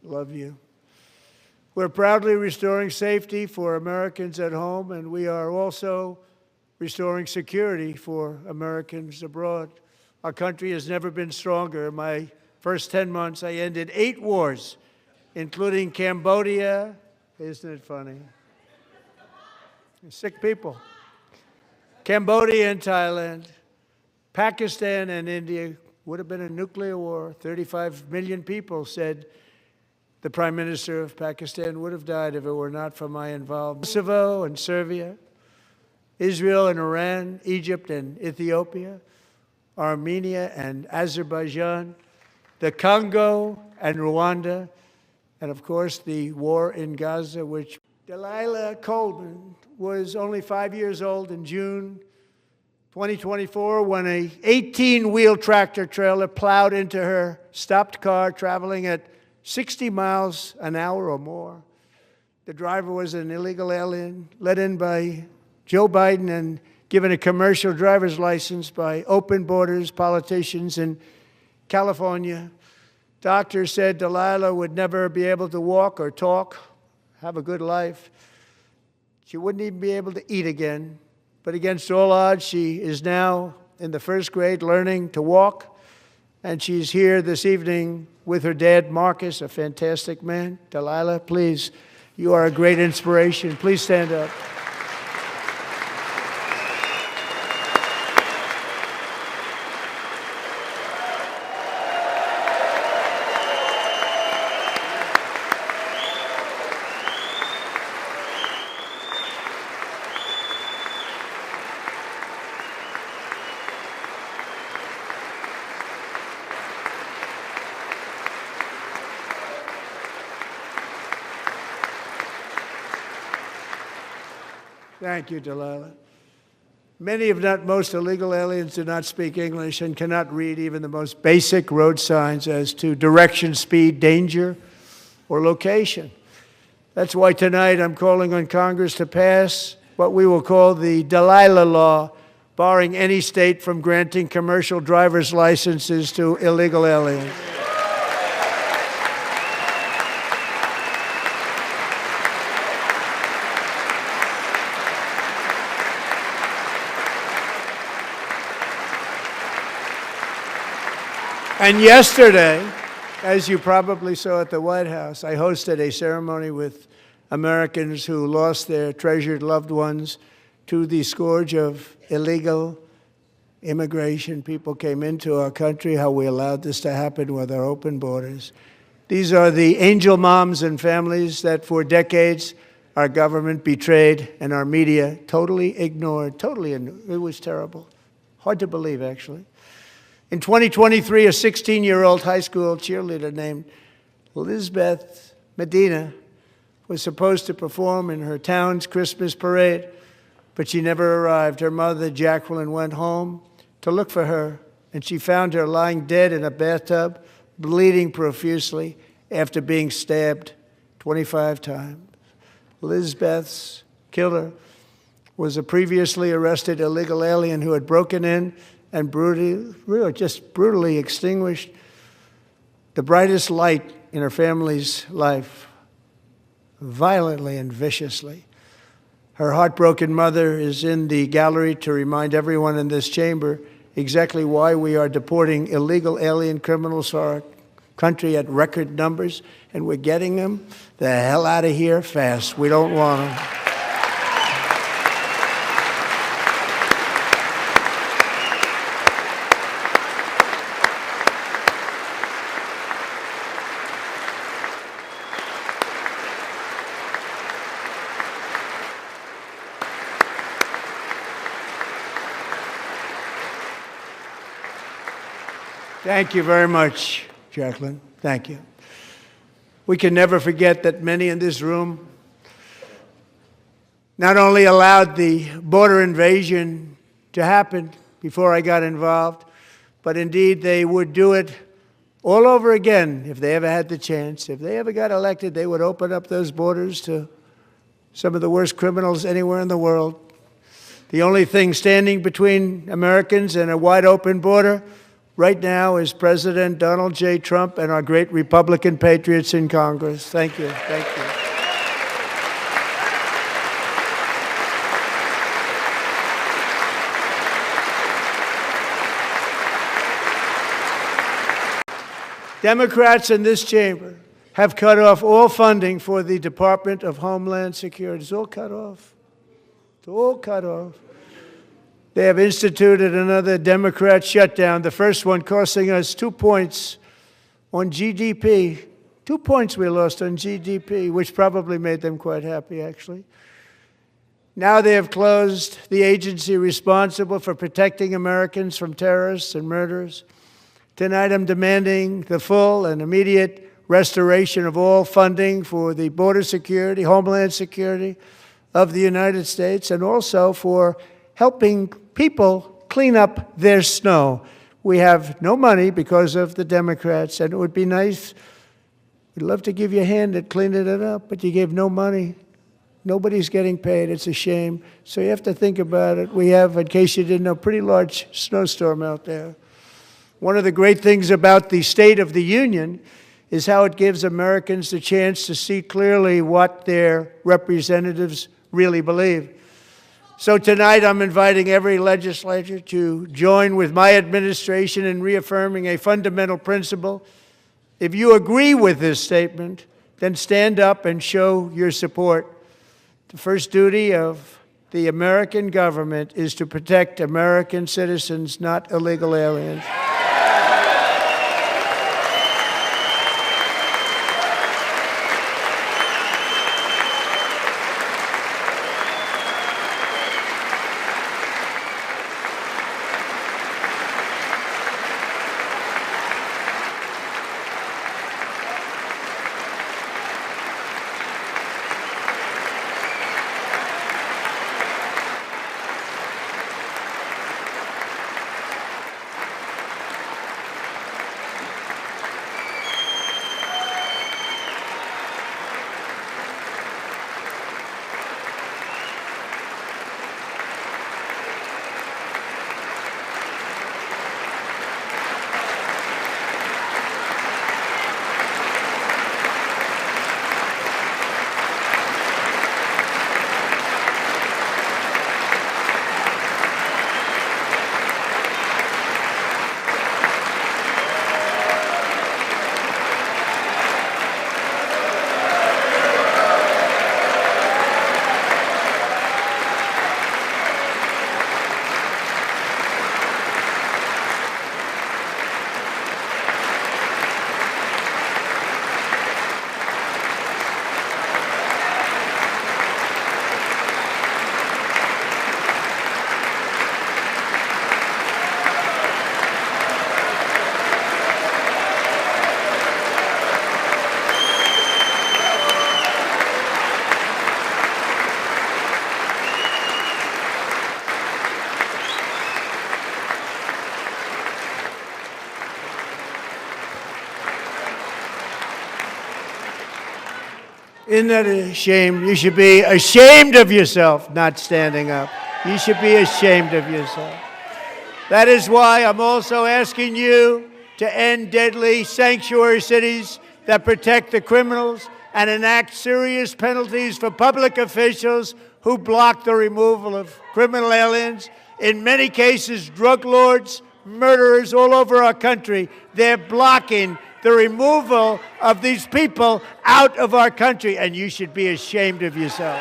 Love you. We're proudly restoring safety for Americans at home, and we are also restoring security for Americans abroad. Our country has never been stronger. In my first 10 months, I ended 8 wars, including Cambodia. Isn't it funny? Sick people. Cambodia and Thailand, Pakistan and India. Would have been a nuclear war. 35 million people, said the Prime Minister of Pakistan, would have died if it were not for my involvement. Kosovo and Serbia, Israel and Iran, Egypt and Ethiopia, Armenia and Azerbaijan, the Congo and Rwanda, and of course the war in Gaza, which Delilah Coleman was only 5 years old in June 2024 when a 18-wheel tractor trailer plowed into her stopped car traveling at 60 miles an hour or more. The driver was an illegal alien let in by Joe Biden and given a commercial driver's license by open borders politicians in California. Doctors said Delilah would never be able to walk or talk, have a good life. She wouldn't even be able to eat again. But against all odds, she is now in the first grade learning to walk. And she's here this evening with her dad, Marcus, a fantastic man. Delilah, please, you are a great inspiration. Please stand up. Thank you, Delilah. Many, if not most, illegal aliens do not speak English and cannot read even the most basic road signs as to direction, speed, danger, or location. That's why tonight I'm calling on Congress to pass what we will call the Delilah Law, barring any state from granting commercial driver's licenses to illegal aliens. And yesterday, as you probably saw at the White House, I hosted a ceremony with Americans who lost their treasured loved ones to the scourge of illegal immigration. People came into our country, how we allowed this to happen with our open borders. These are the angel moms and families that for decades our government betrayed and our media totally ignored. It was terrible. Hard to believe, actually. In 2023, a 16-year-old high school cheerleader named Elizabeth Medina was supposed to perform in her town's Christmas parade, but she never arrived. Her mother, Jacqueline, went home to look for her, and she found her lying dead in a bathtub, bleeding profusely after being stabbed 25 times. Elizabeth's killer was a previously arrested illegal alien who had broken in and brutally extinguished the brightest light in her family's life, violently and viciously. Her heartbroken mother is in the gallery to remind everyone in this chamber exactly why we are deporting illegal alien criminals to our country at record numbers, and we're getting them the hell out of here fast. We don't want them. Thank you very much, Jacqueline. Thank you. We can never forget that many in this room not only allowed the border invasion to happen before I got involved, but indeed they would do it all over again if they ever had the chance. If they ever got elected, they would open up those borders to some of the worst criminals anywhere in the world. The only thing standing between Americans and a wide open border right now is President Donald J. Trump and our great Republican patriots in Congress. Thank you. Thank you. Democrats in this chamber have cut off all funding for the Department of Homeland Security. It's all cut off. It's all cut off. They have instituted another Democrat shutdown, the first one costing us 2 points on GDP. 2 points we lost on GDP, which probably made them quite happy, actually. Now they have closed the agency responsible for protecting Americans from terrorists and murderers. Tonight I'm demanding the full and immediate restoration of all funding for the border security, homeland security of the United States, and also for helping people clean up their snow. We have no money because of the Democrats, and it would be nice, we'd love to give you a hand at cleaning it up, but you gave no money. Nobody's getting paid. It's a shame. So you have to think about it. We have, in case you didn't know, a pretty large snowstorm out there. One of the great things about the State of the Union is how it gives Americans the chance to see clearly what their representatives really believe. So tonight I'm inviting every legislator to join with my administration in reaffirming a fundamental principle. If you agree with this statement, then stand up and show your support. The first duty of the American government is to protect American citizens, not illegal aliens. Isn't that a shame? You should be ashamed of yourself not standing up. You should be ashamed of yourself. That is why I'm also asking you to end deadly sanctuary cities that protect the criminals and enact serious penalties for public officials who block the removal of criminal aliens. In many cases, drug lords, murderers all over our country, they're blocking the removal of these people out of our country, and you should be ashamed of yourself.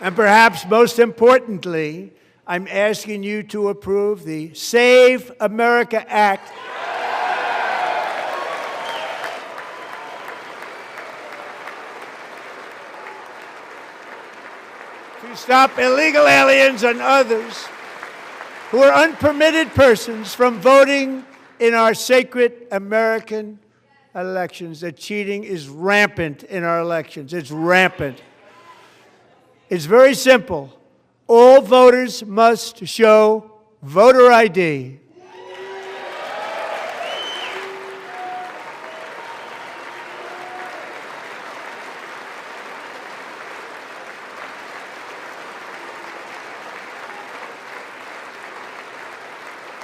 And perhaps most importantly, I'm asking you to approve the Save America Act. To stop illegal aliens and others who are unpermitted persons from voting in our sacred American elections that cheating is rampant in our elections. It's rampant. It's very simple. All voters must show voter ID.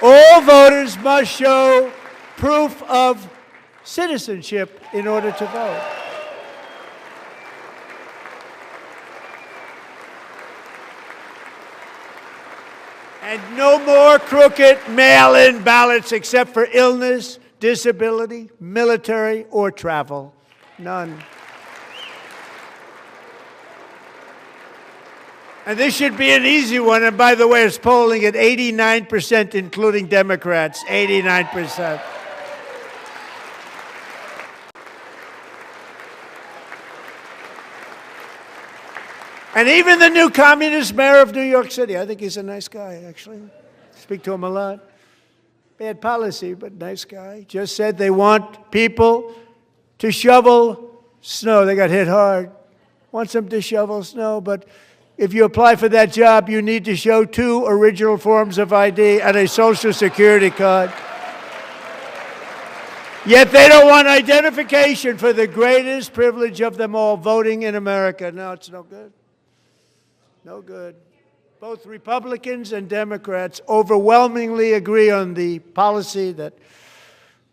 All voters must show proof of citizenship in order to vote. And no more crooked mail-in ballots except for illness, disability, military, or travel. None. And this should be an easy one. And by the way, it's polling at 89%, including Democrats. 89%. And even the new communist mayor of New York City, I think he's a nice guy, actually. Speak to him a lot. Bad policy, but nice guy. Just said they want people to shovel snow. They got hit hard. Wants them to shovel snow, but if you apply for that job, you need to show 2 original forms of ID and a Social Security card. Yet they don't want identification for the greatest privilege of them all, voting in America. No, it's no good. No good. Both Republicans and Democrats overwhelmingly agree on the policy that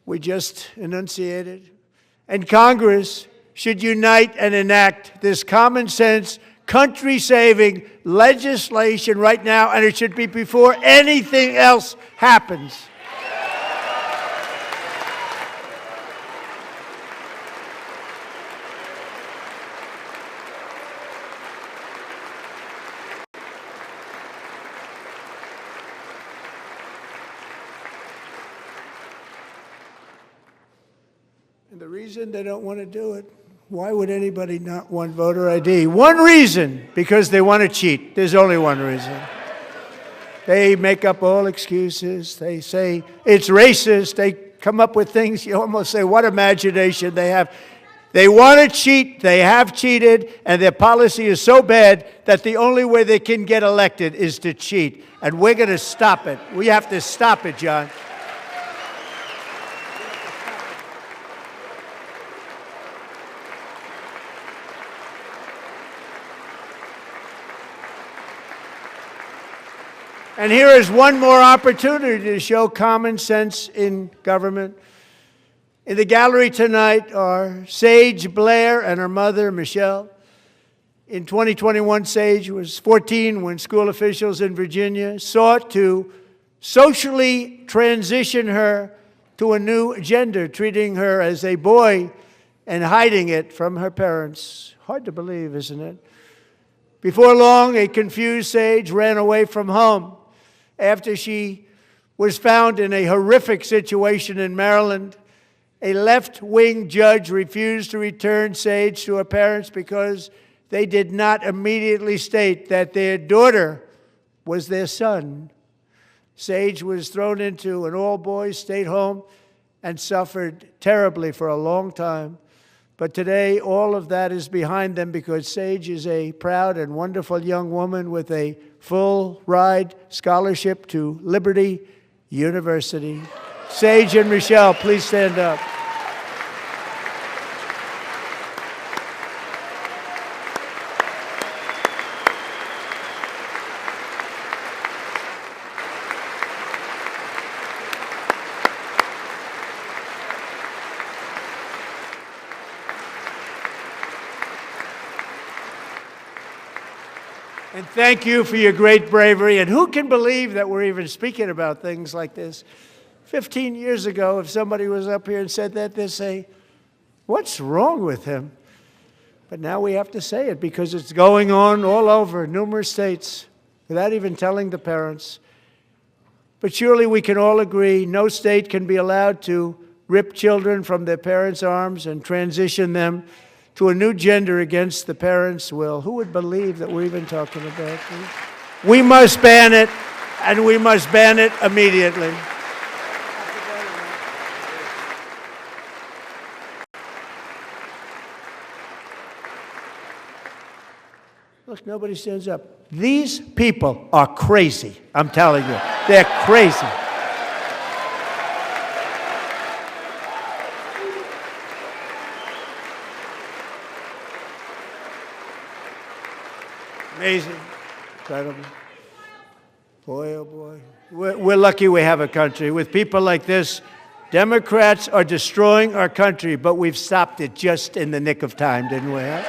we just enunciated. And Congress should unite and enact this common sense, country-saving legislation right now, and it should be before anything else happens. And the reason they don't want to do it, why would anybody not want voter ID? One reason, because they want to cheat. There's only one reason. They make up all excuses. They say it's racist. They come up with things, you almost say, what imagination they have. They want to cheat. They have cheated, and their policy is so bad that the only way they can get elected is to cheat. And we're going to stop it. We have to stop it, John. And here is one more opportunity to show common sense in government. In the gallery tonight are Sage Blair and her mother, Michelle. In 2021, Sage was 14 when school officials in Virginia sought to socially transition her to a new gender, treating her as a boy and hiding it from her parents. Hard to believe, isn't it? Before long, a confused Sage ran away from home after she was found in a horrific situation in Maryland. A left-wing judge refused to return Sage to her parents because they did not immediately state that their daughter was their son. Sage was thrown into an all-boys state home and suffered terribly for a long time. But today, all of that is behind them because Sage is a proud and wonderful young woman with a full-ride scholarship to Liberty University. Sage and Michelle, please stand up. And thank you for your great bravery. And who can believe that we're even speaking about things like this? 15 years ago, if somebody was up here and said that, they'd say, what's wrong with him? But now we have to say it because it's going on all over numerous states without even telling the parents. But surely we can all agree no state can be allowed to rip children from their parents' arms and transition them to a new gender against the parents' will. Who would believe that we're even talking about this? We must ban it, and we must ban it immediately. Look, nobody stands up. These people are crazy, I'm telling you. They're crazy. Amazing. Incredible. Boy, oh boy. We're lucky we have a country. With people like this, Democrats are destroying our country, but we've stopped it just in the nick of time, didn't we? Huh?